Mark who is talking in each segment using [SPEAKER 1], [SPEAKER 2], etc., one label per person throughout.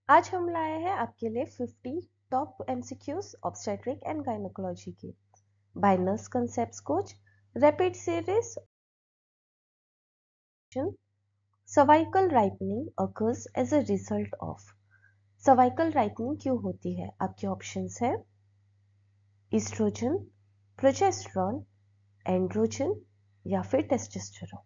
[SPEAKER 1] आज हम लाए हैं आपके लिए 50 top MCQs obstetric and gynaecology के by nurse concepts coach rapid series. Cervical ripening occurs as a result of। Cervical ripening क्यों होती है? आपके ऑप्शंस है ईस्ट्रोजन, प्रोजेस्टेरॉन, एंड्रोजन या फिर testosterone.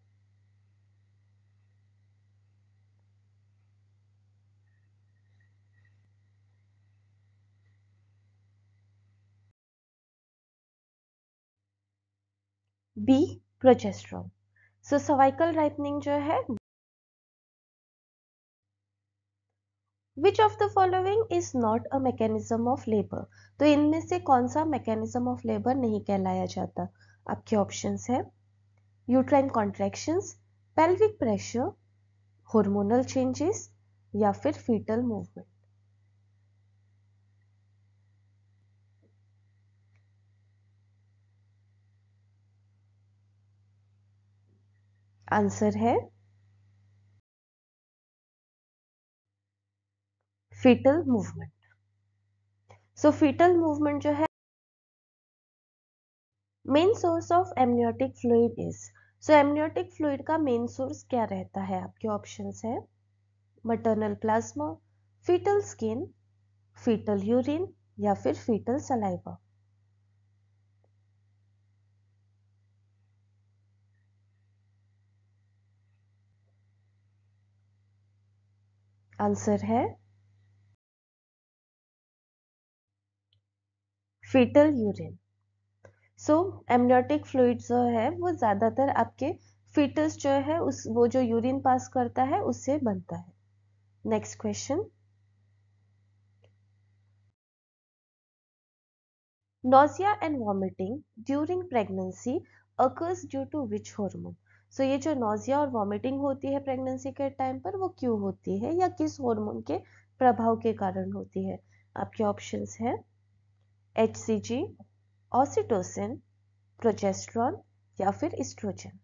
[SPEAKER 1] B, progesterone. So cervical ripening जो है which of the following is not a mechanism of labour. तो इनमें से कौन सा मैकेनिज्म ऑफ लेबर नहीं कहलाया जाता? आपके ऑप्शंस है uterine contractions, pelvic pressure, hormonal changes या फिर फीटल मूवमेंट। आंसर है fetal movement. So fetal movement जो है main source of amniotic fluid is. So amniotic fluid का मेन सोर्स क्या रहता है? आपके ऑप्शंस है maternal plasma, fetal skin, fetal urine या फिर फीटल सलाइवा। आंसर है fetal urine. So amniotic fluid जो है वो ज्यादातर आपके फीटस जो है उस वो जो यूरिन पास करता है उससे बनता है। Next question, nausea and vomiting during pregnancy occurs due to which hormone. So ये जो नॉजिया और वॉमिटिंग होती है प्रेगनेंसी के टाइम पर वो क्यों होती है या किस हार्मोन के प्रभाव के कारण होती है? आपके ऑप्शंस है HCG, ऑक्सीटोसिन, प्रोजेस्टेरॉन या फिर एस्ट्रोजन।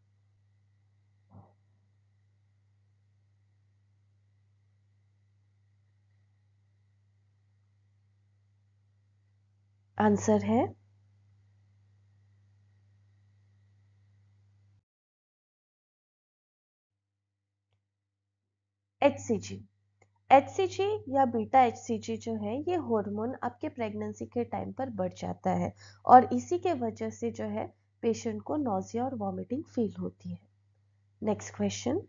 [SPEAKER 1] आंसर है HCG। HCG या बीटा HCG जो है ये हार्मोन आपके प्रेगनेंसी के टाइम पर बढ़ जाता है और इसी के वजह से जो है पेशेंट को नॉजिया और वॉमिटिंग फील होती है। Next question,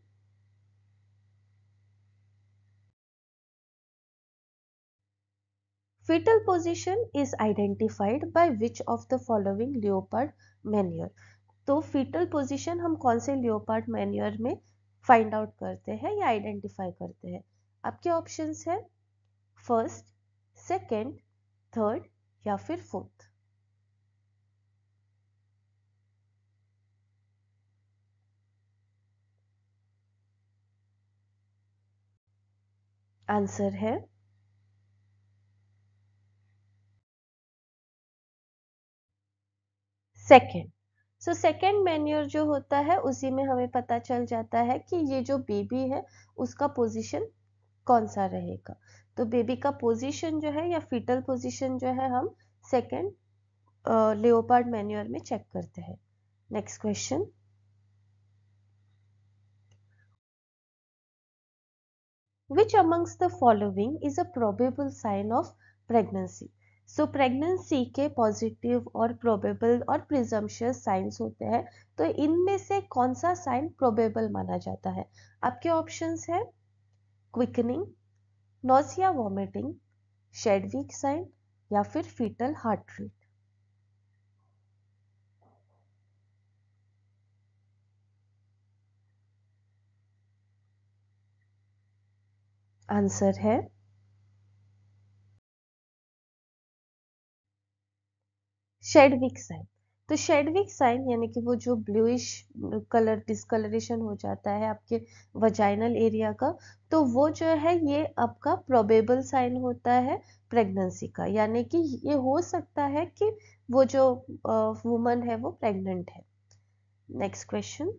[SPEAKER 1] fetal position is identified by which of the following leopard manure। तो fetal position हम कौन से leopard manure में फाइंड आउट करते हैं या आइडेंटिफाई करते हैं? आपके ऑप्शंस है फर्स्ट, सेकंड, थर्ड या फिर फोर्थ। आंसर है सेकंड। सो सेकंड मैन्योर जो होता है उसी में हमें पता चल जाता है कि ये जो बेबी है उसका पोजीशन कौन सा रहेगा। तो बेबी का पोजीशन जो है या फीटल पोजीशन जो है हम सेकंड लेओपार्ड मैन्योर में चेक करते हैं। Next question, which amongst the following is a probable sign of pregnancy। So pregnancy के पॉजिटिव और प्रोबेबल और प्रिजम्पशियस साइंस होते हैं, तो इनमें से कौन सा साइन प्रोबेबल माना जाता है? आपके ऑप्शंस है क्विकनिंग, नॉसिया वॉमिटिंग, शेडविक साइन या फिर फीटल हार्ट रेट। आंसर है शेडविक साइन। तो शेडविक साइन यानी कि वो जो ब्लूइश कलर डिस्कलरेशन हो जाता है आपके वजाइनल एरिया का, तो वो जो है ये आपका प्रोबेबल साइन होता है प्रेगनेंसी का, यानी कि ये हो सकता है कि वो जो वुमन है वो प्रेग्नेंट है। Next question,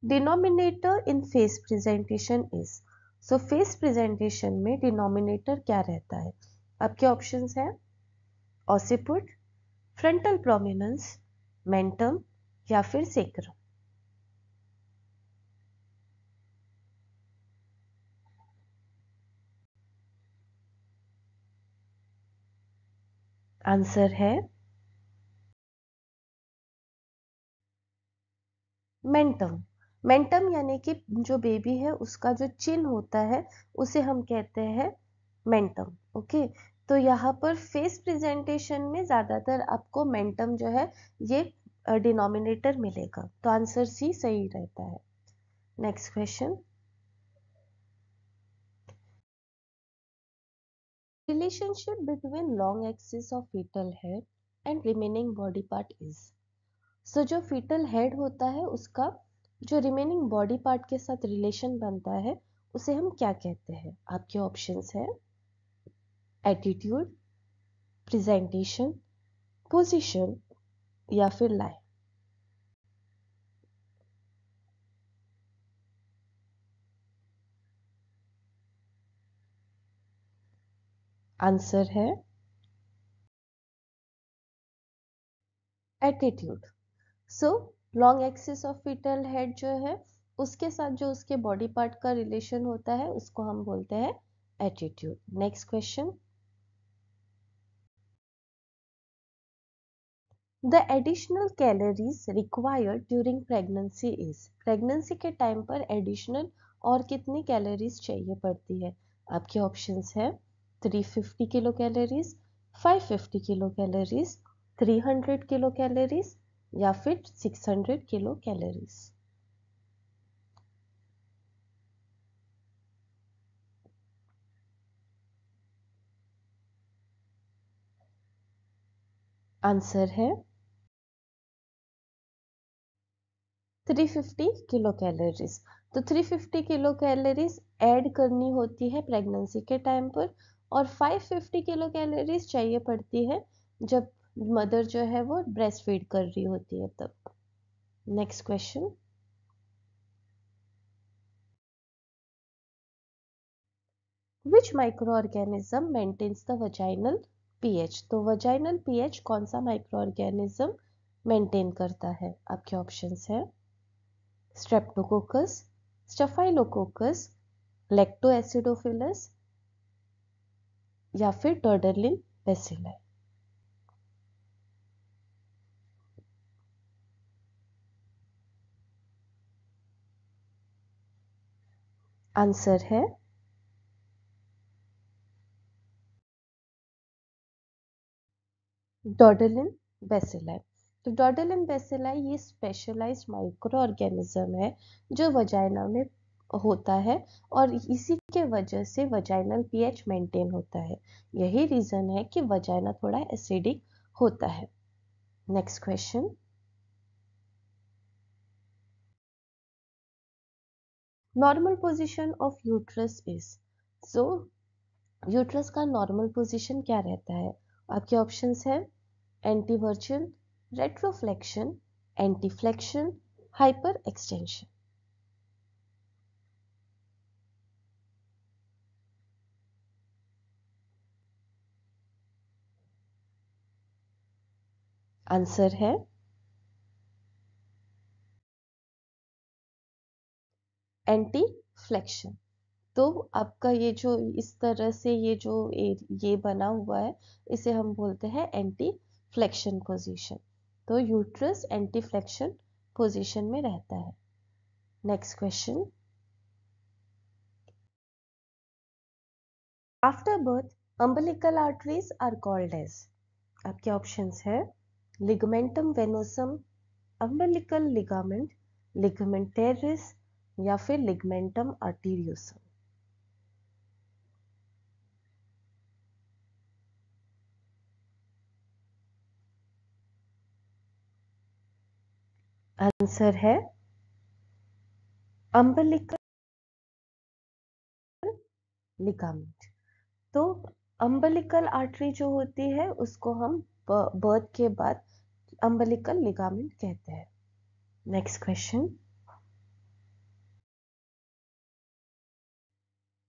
[SPEAKER 1] denominator in face presentation is, so face presentation में डिनोमिनेटर क्या रहता है? आपके ऑप्शंस हैं ऑसिपुट, फ्रंटल प्रोमिनेंस, मेंटम या फिर सेक्रम। आंसर है मेंटम। मेंटम यानी कि जो बेबी है उसका जो चिन होता है उसे हम कहते हैं मेंटम। ओके, तो यहाँ पर फेस प्रेजेंटेशन में ज्यादातर आपको मेंटम जो है ये डिनोमिनेटर मिलेगा, तो आंसर सी सही रहता है। Next question, relationship between long axis of fetal head and remaining body part is, so जो फीटल हेड होता है उसका जो रिमेनिंग बॉडी पार्ट के साथ रिलेशन बनता है उसे हम क्या कहते हैं? आपके ऑप्शंस है एटीट्यूड, प्रेजेंटेशन, पोजीशन या फिर लाई। आंसर है attitude. So long axis of fetal head जो है उसके साथ जो उसके बॉडी पार्ट का रिलेशन होता है उसको हम बोलते हैं attitude. Next question, the additional calories required during pregnancy is, pregnancy के टाइम पर एडिशनल और कितनी कैलोरीज चाहिए पड़ती है? आपके ऑप्शंस है 350 kilo calories, 550 kilo calories, 300 kilo calories या फिर 600 किलो कैलोरीज। आंसर है 350 किलो कैलोरीज। तो 350 किलो कैलोरीज ऐड करनी होती है प्रेगनेंसी के टाइम पर, और 550 किलो कैलोरीज चाहिए पड़ती है जब मदर जो है वो ब्रेस्ट फीड कर रही होती है तब। Next question, which micro organism maintains the vaginal pH, तो वजाइनल पीएच कौन सा माइक्रो ऑर्गेनिज्म मेंटेन करता है? आपके ऑप्शंस है स्ट्रेप्टोकोकस, स्टफाइलोकोकस, लैक्टोएसिडोफिलस या फिर टर्डरलिन बेसिलाई। आंसर है डॉर्डलिन बेसिलाई। तो डॉर्डलिन बेसिलाई ये स्पेशलाइज्ड माइक्रो ऑर्गेनिज्म है जो वजाइना में होता है, और इसी के वजह से वजाइनल पीएच मेंटेन होता है। यही रीजन है कि वजाइना थोड़ा एसिडिक होता है। Next question, normal position of uterus is, so uterus का नॉर्मल पोजीशन क्या रहता है? आपके ऑप्शंस है anteversion, retroflexion, anteflexion, hyperextension. Answer है एंटी फ्लेक्शन। तो आपका ये जो इस तरह से ये बना हुआ है इसे हम बोलते हैं एंटी फ्लेक्शन पोजीशन। तो यूट्रस एंटी फ्लेक्शन पोजीशन में रहता है। Next question, after birth umbilical arteries are called as, आपके ऑप्शंस है ligamentum venosum, umbilical ligament, ligament teres या फिर लिगमेंटम आर्टीरियोसम। आंसर है अम्बिलिकल लिगामेंट। तो अम्बिलिकल आर्टरी जो होती है उसको हम बर्थ के बाद अम्बिलिकल लिगामेंट कहते हैं। Next question,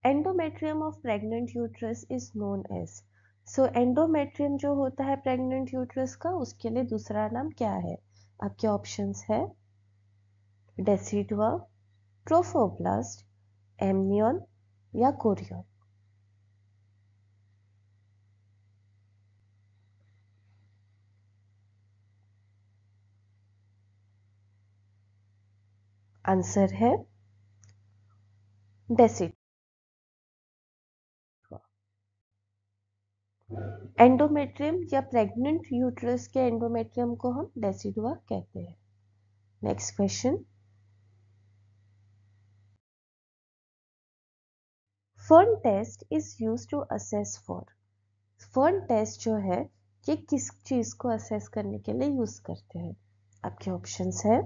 [SPEAKER 1] endometrium of pregnant uterus is known as. So endometrium जो होता है प्रेग्नेंट यूट्रस का, उसके लिए दूसरा नाम क्या है? आपके ऑप्शंस है डेसिडुआ, ट्रोफोब्लास्ट, एमनियन या कोरियन। आंसर है डेसिडुआ। एंडोमेट्रियम या प्रेग्नेंट यूट्रस के एंडोमेट्रियम को हम डेसिडुआ कहते हैं। Next question, fern test is used to assess for. Fern test जो है ये किस चीज को असेस करने के लिए यूज करते हैं? आपके ऑप्शंस है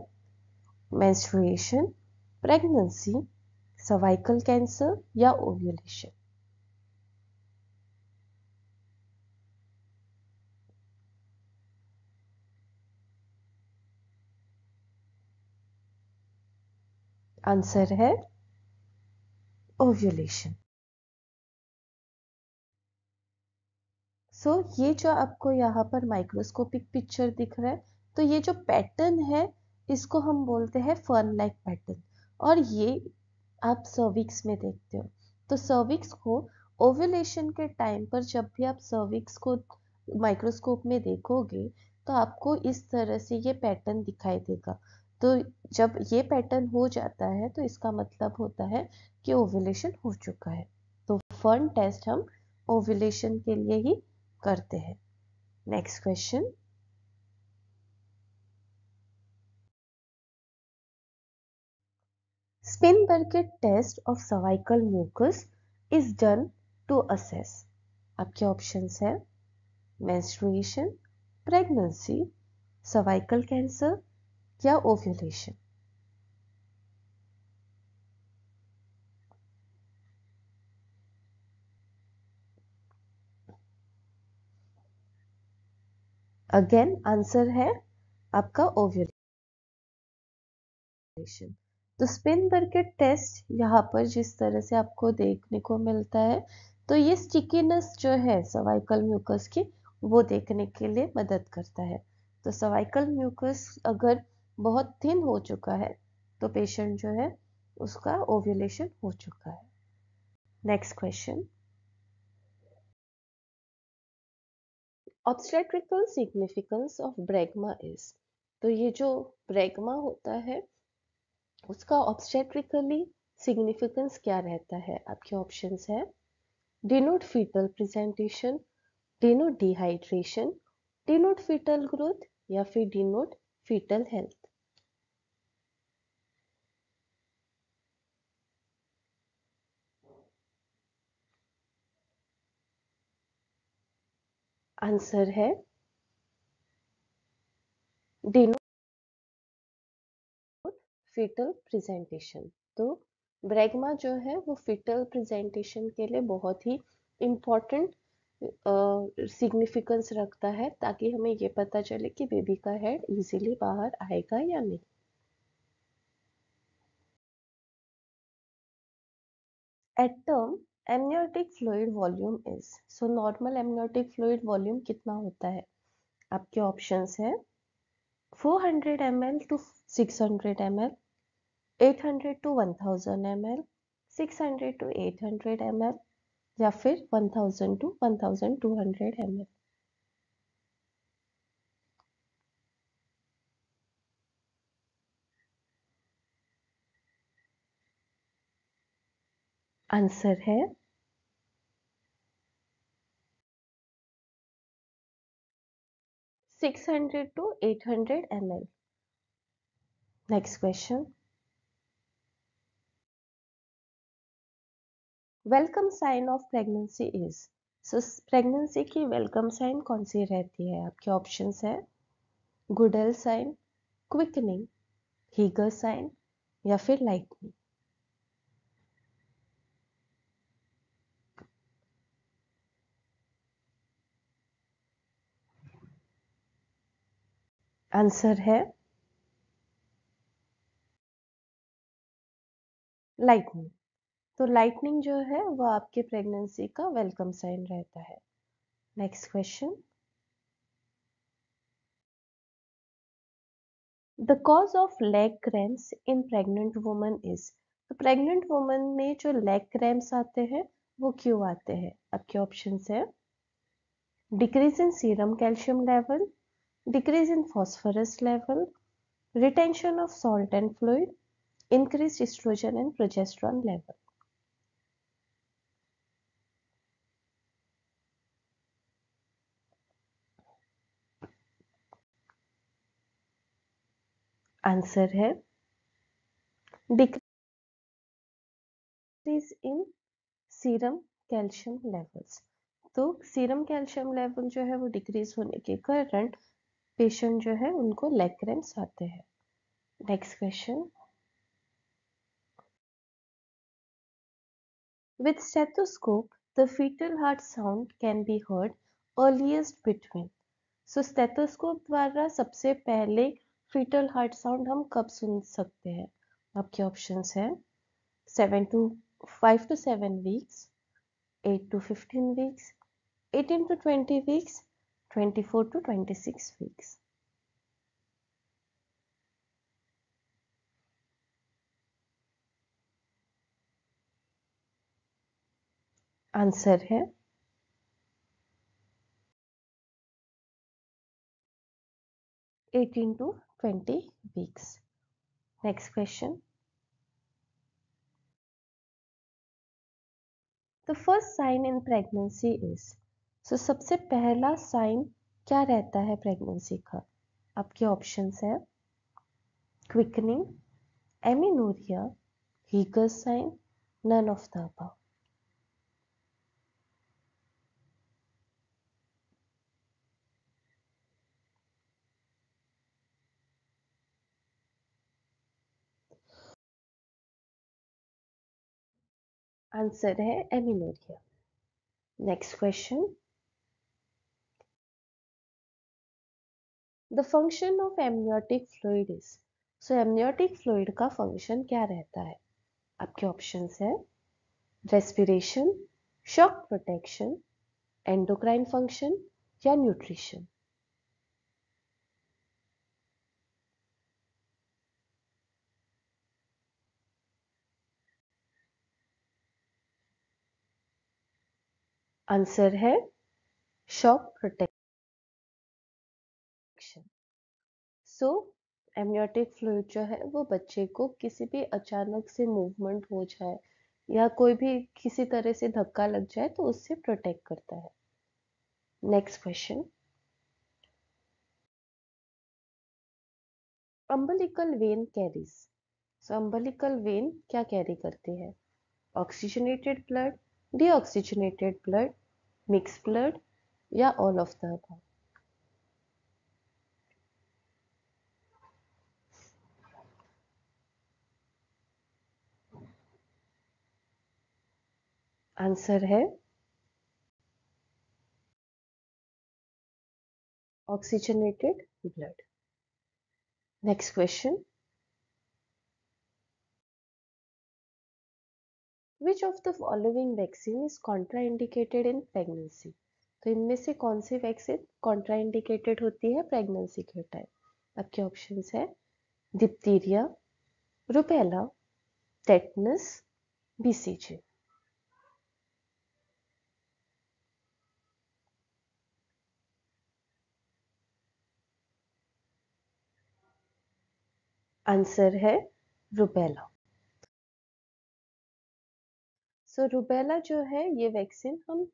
[SPEAKER 1] मेंस्ट्रुएशन, प्रेगनेंसी, सर्वाइकल कैंसर या ओव्यूलेशन। आंसर है ओव्यूलेशन। सो ये जो आपको यहाँ पर माइक्रोस्कोपिक पिक्चर दिख रहा है, तो ये जो पैटर्न है इसको हम बोलते हैं फर्न लाइक पैटर्न। और ये आप सर्विक्स में देखते हो। तो सर्विक्स को ओव्यूलेशन के टाइम पर जब भी आप सर्विक्स को माइक्रोस्कोप में देखोगे तो आपको इस तरह से ये पैटर्न दिखाई देगा। तो जब ये पैटर्न हो जाता है तो इसका मतलब होता है कि ओव्यूलेशन हो चुका है। तो फर्न टेस्ट हम ओव्यूलेशन के लिए ही करते हैं। Next question, Spin-Burkett test of cervical mucus is done to assess। आपके ऑप्शंस है menstruation, pregnancy, cervical cancer या ovulation। अगेन आंसर है आपका ओव्यूलेशन। तो स्पिन बर्केट टेस्ट यहाँ पर जिस तरह से आपको देखने को मिलता है, तो ये स्टिकीनेस जो है सर्वाइकल म्यूकस की वो देखने के लिए मदद करता है। तो सर्वाइकल म्यूकस अगर बहुत थिन हो चुका है तो पेशेंट जो है उसका ओव्यूलेशन हो चुका है। Next question, obstetrical significance of bregma is. तो ये जो ब्रैगमा होता है उसका ऑब्स्टेट्रिकली सिग्निफिकेंस क्या रहता है? आपके ऑप्शंस है denote fetal presentation, denote dehydration, denote fetal growth या फिर डिनोट फीटल हेल्थ। आंसर है डिनोट फीटल प्रेजेंटेशन। तो ब्रैगमा जो है वो फीटल प्रेजेंटेशन के लिए बहुत ही इम्पोर्टेंट सिग्निफिकेंस रखता है, ताकि हमें ये पता चले कि बेबी का हेड इजीली बाहर आएगा या नहीं। At term amniotic fluid volume is. So normal amniotic fluid volume कितना होता है? आपके ऑप्शंस है 400 ml to 600 ml, 800 to 1000 ml, 600 to 800 ml या फिर 1000 to 1200 ml। आंसर है 600 to 800 ml। Next question, welcome sign of pregnancy is. So pregnancy की welcome sign कौन सी रहती है? आपके ऑप्शंस है Goodell sign, quickening, Hegar sign या फिर लाइटनिंग। आंसर है लाइटनिंग। तो लाइटनिंग जो है वो आपके प्रेगनेंसी का वेलकम साइन रहता है। Next question, the cause of leg cramps in pregnant woman is. तो प्रेग्नेंट वुमन में जो लेग क्रैम्प्स आते हैं वो क्यों आते हैं? आपके ऑप्शंस है decrease in serum calcium level, decrease in phosphorus level, retention of salt and fluid, increased estrogen and progesterone level. Answer है decrease in serum calcium levels. तो सीरम कैल्शियम लेवल जो है वो डिक्रीज होने के कारण पेशेंट जो है उनको लेग क्रैम्प्स आते हैं। Next question, with stethoscope the fetal heart sound can be heard earliest between। So stethoscope द्वारा सबसे पहले फीटल हार्ट साउंड हम कब सुन सकते हैं? आपके ऑप्शंस है 5 to 7 weeks, 8 to 15 weeks, 18 to 20 weeks, 24 to 26 weeks। Answer है 18 to 20 weeks। Next question, the first sign in pregnancy is. So सबसे पहला साइन क्या रहता है प्रेगनेंसी का? आपके ऑप्शंस है quickening, amenorrhoea, Hegar's sign, none of the above. Answer है amenorrhoea. Next question, the function of amniotic fluid is. So amniotic fluid का फंक्शन क्या रहता है? आपके ऑप्शंस है respiration, shock protection, endocrine function या न्यूट्रिशन। आंसर है shock protection. So amniotic fluid जो है वो बच्चे को किसी भी अचानक से मूवमेंट हो जाए या कोई भी किसी तरह से धक्का लग जाए तो उससे प्रोटेक्ट करता है। Next question, umbilical vein carries. So umbilical vein क्या कैरी करती है? Oxygenated blood, deoxygenated blood, mix blood या all of the above. Answer है oxygenated blood. Next question, which of the following vaccine is contraindicated in pregnancy. तो इनमें से कौन सी vaccine contraindicated होती है प्रेगनेंसी के टाइम? आपके ऑप्शंस है diphtheria, rubella, tetanus, BCG. Answer है रुबेला। सो रुबेला जो है ये वैक्सीन हम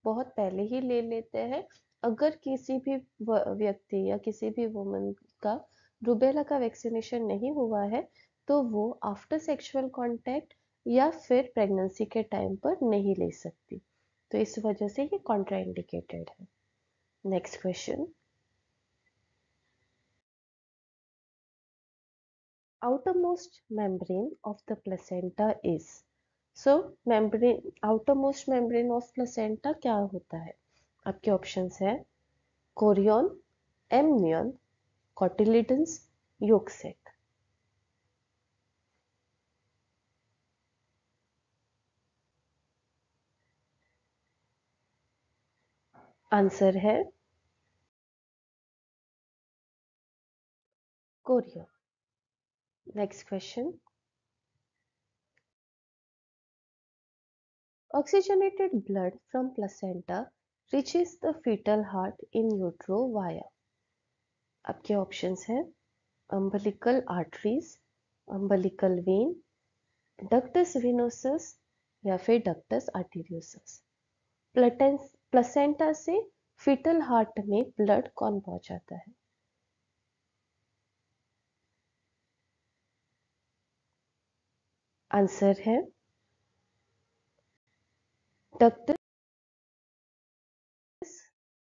[SPEAKER 1] बहुत पहले ही ले लेते हैं। अगर किसी भी व्यक्ति या किसी भी वुमन का रुबेला का वैक्सीनेशन नहीं हुआ है तो वो आफ्टर सेक्सुअल कांटेक्ट या फिर प्रेगनेंसी के टाइम पर नहीं ले सकती। तो इस वजह से ये कॉन्ट्राइंडिकेटेड है। Next question, outermost membrane of the placenta is। So membrane, outermost membrane of placenta क्या होता है? आपके ऑप्शंस है chorion, amnion, cotyledons, yolk sac। Answer है chorion. Next question. Oxygenated blood from placenta reaches the fetal heart in utero via। आपके options हैं umbilical arteries, umbilical vein, ductus venosus या फिर ductus arteriosus। प्लेसेंटा से fetal heart में blood कौन पहुंचाता है? आंसर है डक्टस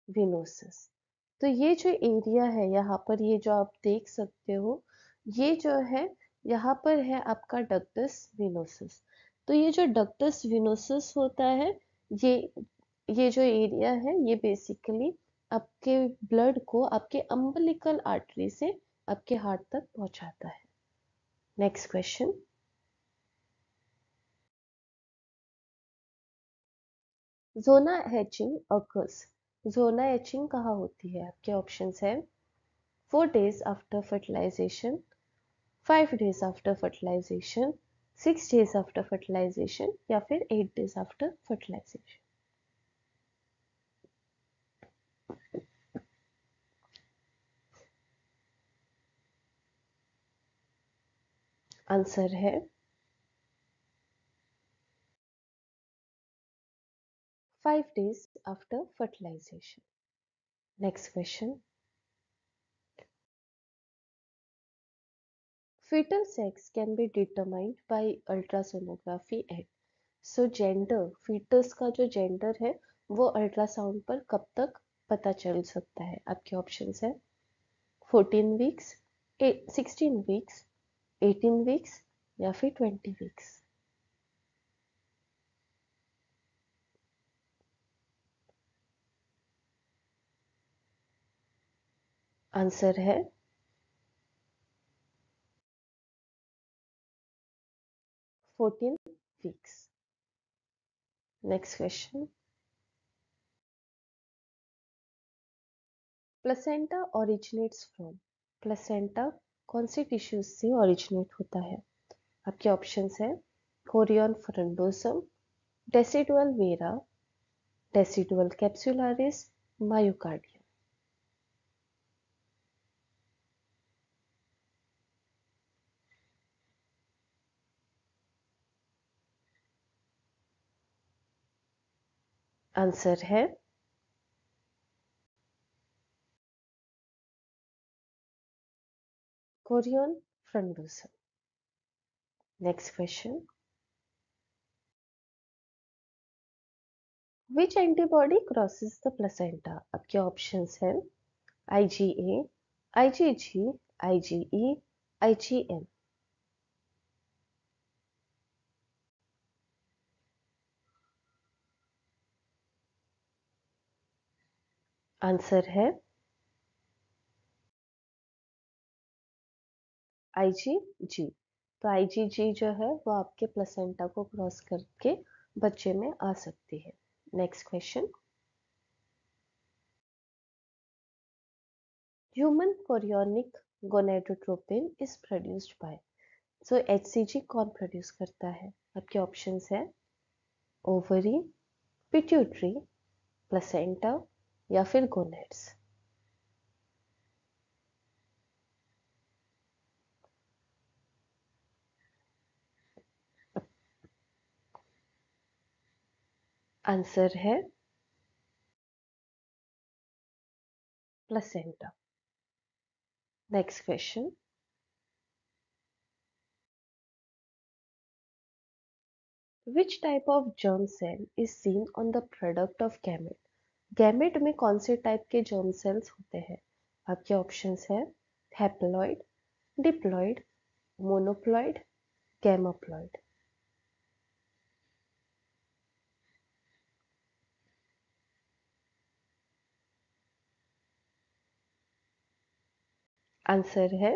[SPEAKER 1] विनोसस। तो ये जो एरिया है यहाँ पर, ये जो आप देख सकते हो, ये जो है यहाँ पर है आपका डक्टस विनोसस। तो ये जो डक्टस विनोसस होता है, ये ये जो एरिया है, ये बेसिकली आपके ब्लड को आपके अम्बिलिकल आर्टरी से आपके हार्ट तक पहुंचाता है। Next question. Zona hatching occurs. Zona hatching कहाँ होती है? आपके ऑप्शंस है 4 days after fertilisation, 5 days after fertilisation, 6 days after fertilisation या फिर 8 days आफ्टर फर्टिलाइजेशन। आंसर है 5 days after fertilisation. Next question. fetal sex can be determined by ultrasonography at। So gender, fetus का जो जेंडर है वो ultrasound पर कब तक पता चल सकता है? आपके ऑप्शंस है 14 वीक्स, 16 वीक्स, 18 वीक्स या फिर 20 वीक्स। आंसर है 14 weeks. Next question. Placenta originates from. Placenta कौन से टिश्यूज से ओरिजिनेट होता है? आपके ऑप्शंस है chorion frondosum, decidual vera, decidual capsularis, myocardium. Answer है chorion frondosum. Next question. Which antibody crosses the placenta? आपके ऑप्शंस हैं IgA, IgG, IgE, IgM। Answer है IgG। तो IgG जो है वो आपके प्लेसेंटा को क्रॉस करके बच्चे में आ सकती है। Next question. Human chorionic gonadotropin is produced by. So HCG कौन प्रोड्यूस करता है? आपके ऑप्शंस है ओवरी, पिट्यूटरी, प्लेसेंटा या फिर गोनेड्स। आंसर है placenta. Next question. Which type of germ cell is seen on the product of gamete? Gamete में कौन से टाइप के जर्म सेल्स होते हैं? आपके ऑप्शंस है हैप्लॉइड, डिप्लॉइड, मोनोप्लॉइड, गैमेप्लॉइड। आंसर है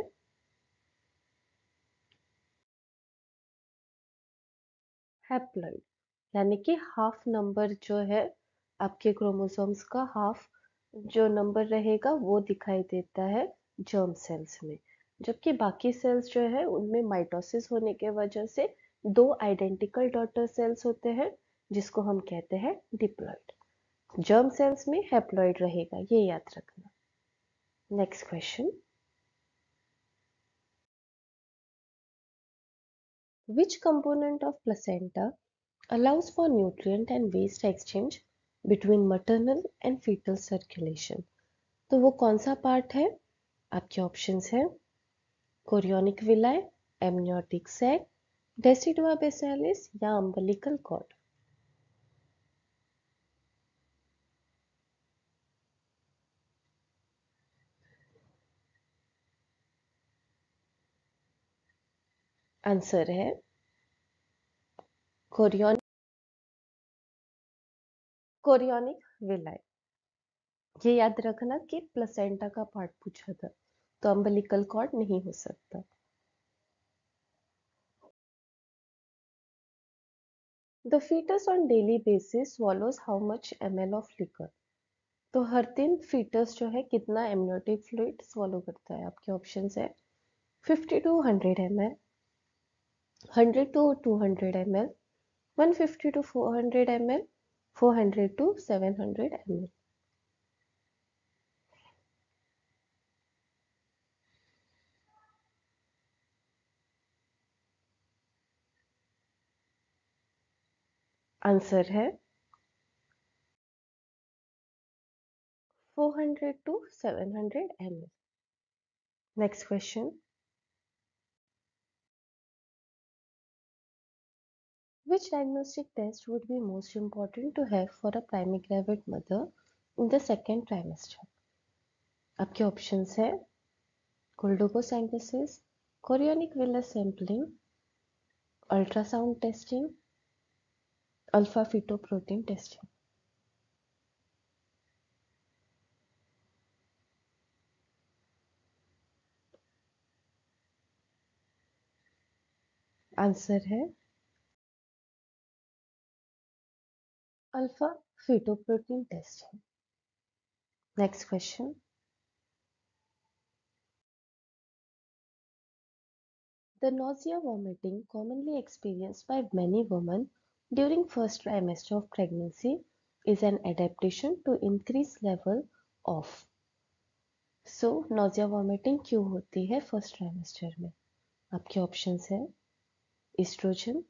[SPEAKER 1] हैप्लॉइड, यानी कि हाफ नंबर जो है आपके क्रोमोसोम्स का हाफ जो नंबर रहेगा वो दिखाई देता है जर्म सेल्स में, जबकि बाकी सेल्स जो है उनमें माइटोसिस होने के वजह से दो आइडेंटिकल डॉटर सेल्स होते हैं जिसको हम कहते हैं डिप्लॉइड। जर्म सेल्स में हैप्लॉइड रहेगा, ये याद रखना। Next question, which component of placenta allows for nutrient and waste exchange between maternal and fetal circulation? तो वो कौन सा पार्ट है? आपके ऑप्शंस हैं कोरियोनिक विलाय, एमनियोटिक सैक, डेसिडुआ बेसिलिस या अम्बिलिकल कॉर्ड। आंसर है कोरियोनिक विलाय। ये याद रखना कि प्लेसेंटा का पार्ट पूछा था, तो अम्बिलिकल कॉर्ड नहीं हो सकता। The fetus on daily basis swallows how much ml of liquor? तो हर दिन फीटस जो है कितना एमनियोटिक फ्लूइड swallow करता है? आपके ऑप्शंस है 50 to 100 ml, 100 to 200 ml, 150 to 400 ml, 400 to 700 ml। Answer है 400 to 700 ml। Next question, which diagnostic test would be most important to have for a primary gravid mother in the second trimester? आपके options है cordocentesis, chorionic villus sampling, ultrasound testing, alpha fetoprotein testing. Answer है alpha fetoprotein testing. Next question, the nausea vomiting commonly experienced by many women during first trimester of pregnancy is an adaptation to increase level of। So nausea vomiting क्यों होती है first trimester में? आपके options है estrogen,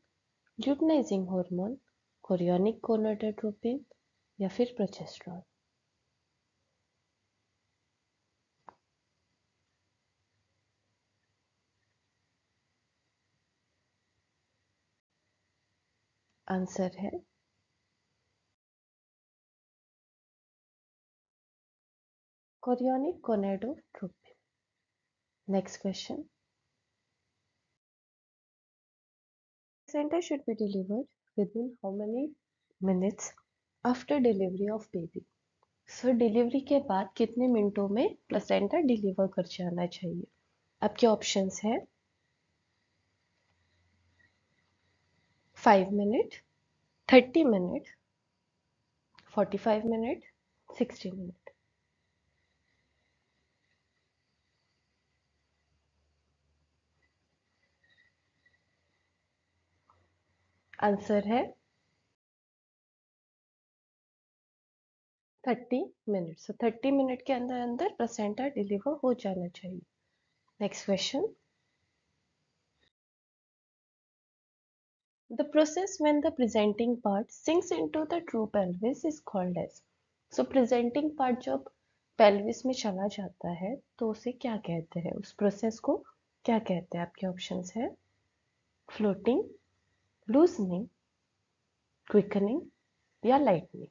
[SPEAKER 1] luteinising hormone, chorionic gonadotropin या फिर progesterone. Answer है chorionic gonadotropin. Next question, placenta should be delivered within how many minutes after delivery of baby? So delivery के बाद कितने मिनटों में प्लेसेंटा डिलीवर कर जाना चाहिए? आपके ऑप्शंस है 5 minute, 30 minute, 45 minute, 60 minute. Answer है 30 मिनट। सो 30 मिनट के अंदर अंदर प्लेसेंटा डिलीवर हो जाना चाहिए। Next question, the process when the presenting part sinks into the true pelvis is called as। So presenting part जब पेल्विस में चला जाता है तो उसे क्या कहते हैं? उस प्रोसेस को क्या कहते हैं? आपके ऑप्शंस है फ्लोटिंग, लूजनिंग, क्विकनिंग या लाइटनिंग।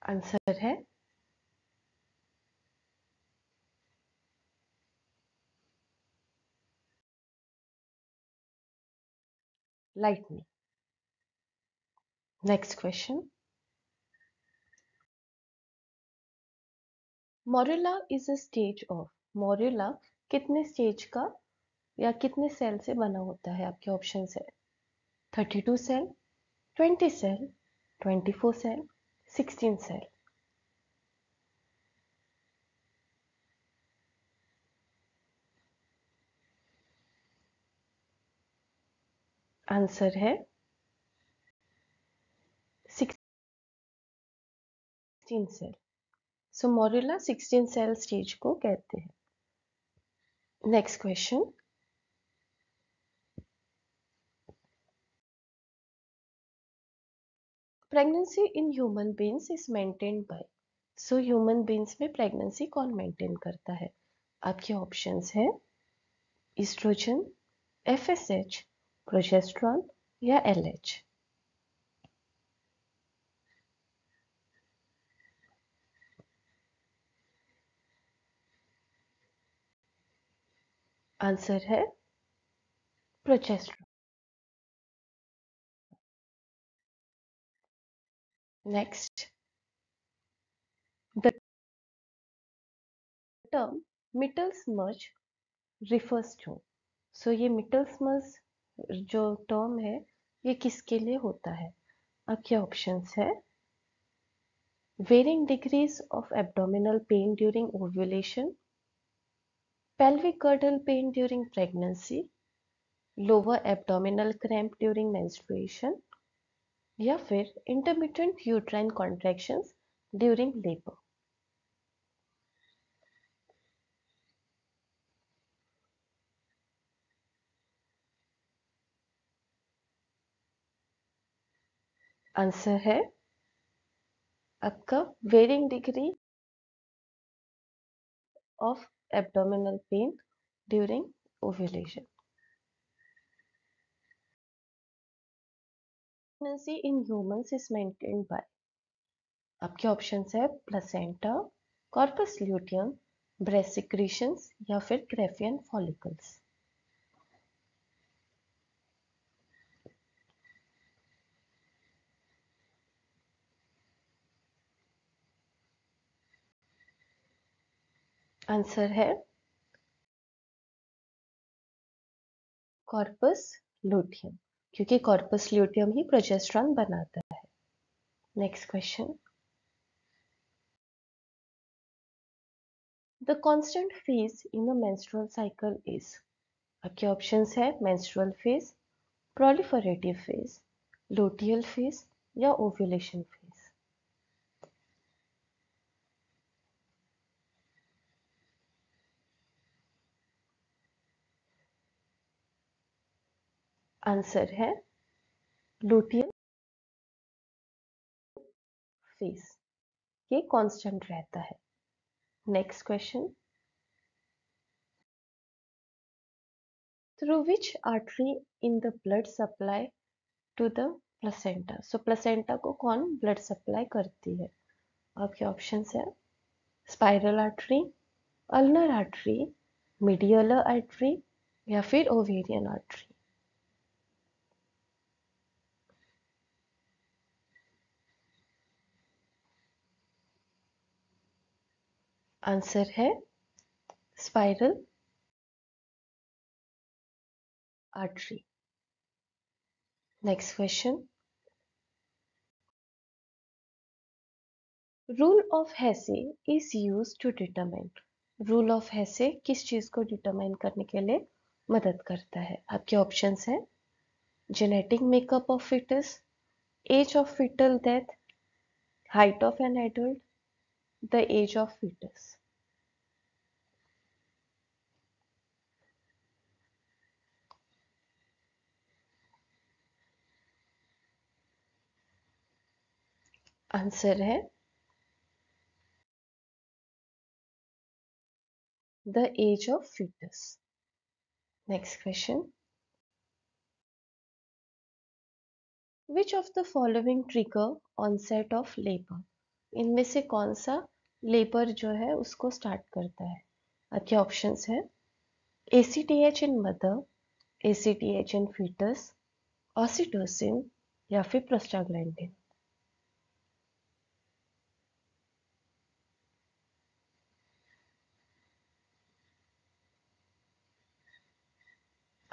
[SPEAKER 1] आंसर है lightening. Next question, morula is a stage of। Morula कितने स्टेज का या कितने सेल से बना होता है? आपके ऑप्शन है 32 cell, 20 cell, 24 cell, 16 cell. Answer है 16 cell. So morula 16 cell stage को कहते हैं। Next question, pregnancy in human beings is maintained by. So human beings में प्रेगनेंसी कौन मेंटेन करता है? आपके ऑप्शंस है ईस्ट्रोजन, एफएसएच, प्रोजेस्टेरॉन या एलएच। आंसर है progesterone. Next, the term mittelschmerz refers to. So ये मिटल्स मर्ज जो टर्म है ये किसके लिए होता है? आपके ऑप्शंस है varying degrees of abdominal pain during ovulation, pelvic girdle pain during pregnancy, lower abdominal cramp during menstruation या फिर intermittent uterine contractions during labor। Answer है आपका varying degree of abdominal pain during ovulation। Pregnancy in humans is maintained by। आपके options है placenta, corpus luteum, breast secretions या फिर Graafian follicles. Answer है corpus luteum, क्योंकि कॉर्पस ल्यूटियम ही progesterone बनाता है। Next question, the constant phase in a menstrual cycle is. आपके ऑप्शंस है menstrual phase, proliferative phase, luteal phase या ओव्यूलेशन फेज। आंसर है लुटियल फेज, ये कांस्टेंट रहता है। Next question, through which artery in the blood supply to the placenta. So placenta को कौन blood supply करती है? आपके ऑप्शंस है spiral artery, ulnar artery, medullary artery या फिर ओवेरियन आर्टरी। आंसर है spiral artery. Next question, rule of Haase is use to determine. Rule of Haase किस चीज को डिटरमाइन करने के लिए मदद करता है? आपके ऑप्शंस है genetic makeup of foetus, age of foetal death, height of an adult, the age of foetus. Answer है the age of foetus. Next question, which of the following trigger onset of labour. इनमें से कौन सा labour जो है उसको start करता है? आपके ऑप्शंस है ACTH इन मदर, ACTH इन फीटस, ऑक्सीटोसिन या फिर प्रोस्टाग्लैंडिन।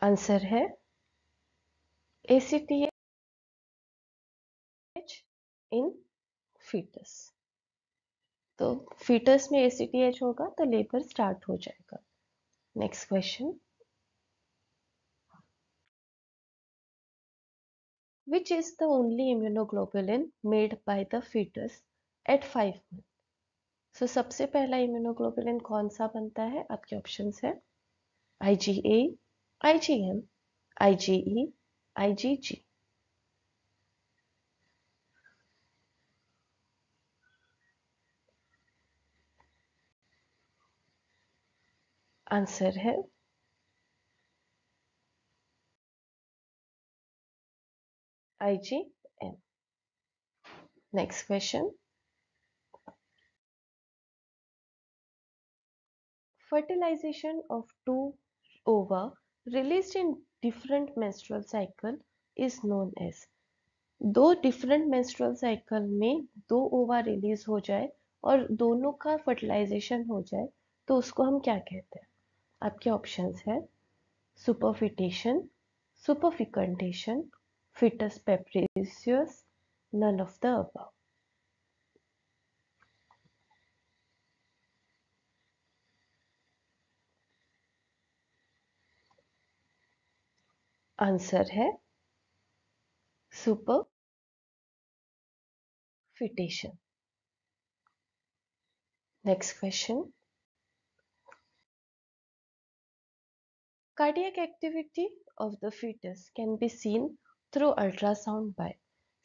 [SPEAKER 1] आंसर है ACTH इन फीटस। तो फीटस में ACTH होगा तो लेबर स्टार्ट हो जाएगा। Next question, which is the only immunoglobulin made by the fetus at 5 months? सो सबसे पहला इम्यूनोग्लोबुलिन कौन सा बनता है? आपके ऑप्शंस है IgA, IgM, IgE, IgG। Answer है IgM। Next question, fertilization of two ova released in different menstrual cycle is known as। दो डिफरेंट मेंस्ट्रुअल साइकिल में दो ओवा रिलीज हो जाए और दोनों का फर्टिलाइजेशन हो जाए तो उसको हम क्या कहते हैं? आपके ऑप्शंस है superfetation, superfecundation, foetus papyraceus, none of the above. Answer है superfetation. Next question, cardiac activity of the fetus can be seen through ultrasound by।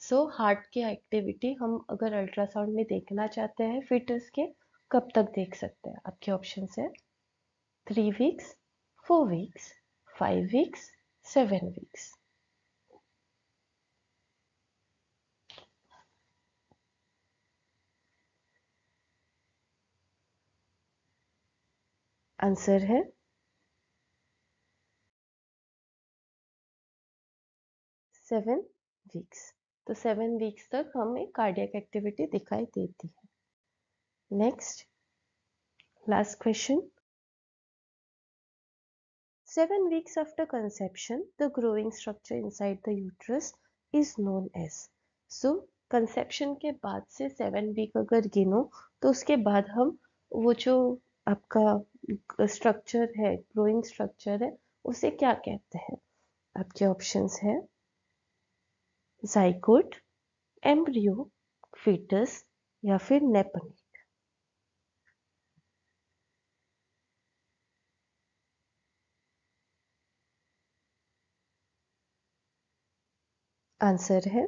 [SPEAKER 1] So heart की एक्टिविटी हम अगर अल्ट्रासाउंड में देखना चाहते हैं फिटस के, कब तक देख सकते हैं? आपके ऑप्शन है 3 weeks, 4 weeks, 5 weeks, 7 weeks. Answer है 7 वीक्स। तो 7 वीक्स तक हमें कार्डियक एक्टिविटी दिखाई देती है। Next, last question, 7 weeks after conception, the growing structure inside the uterus is known as। So, conception के बाद से 7 वीक अगर गिनो तो उसके बाद हम वो जो आपका स्ट्रक्चर है, ग्रोइंग स्ट्रक्चर है, उसे क्या कहते हैं? आपके ऑप्शंस है जाइगोट, एम्ब्रियो, फीटस या फिर नेपनी। आंसर है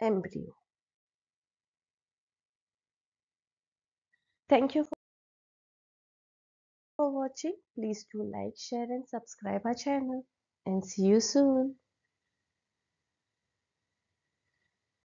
[SPEAKER 1] embryo. Thank you for watching. Please do like, share and subscribe our channel and see you soon.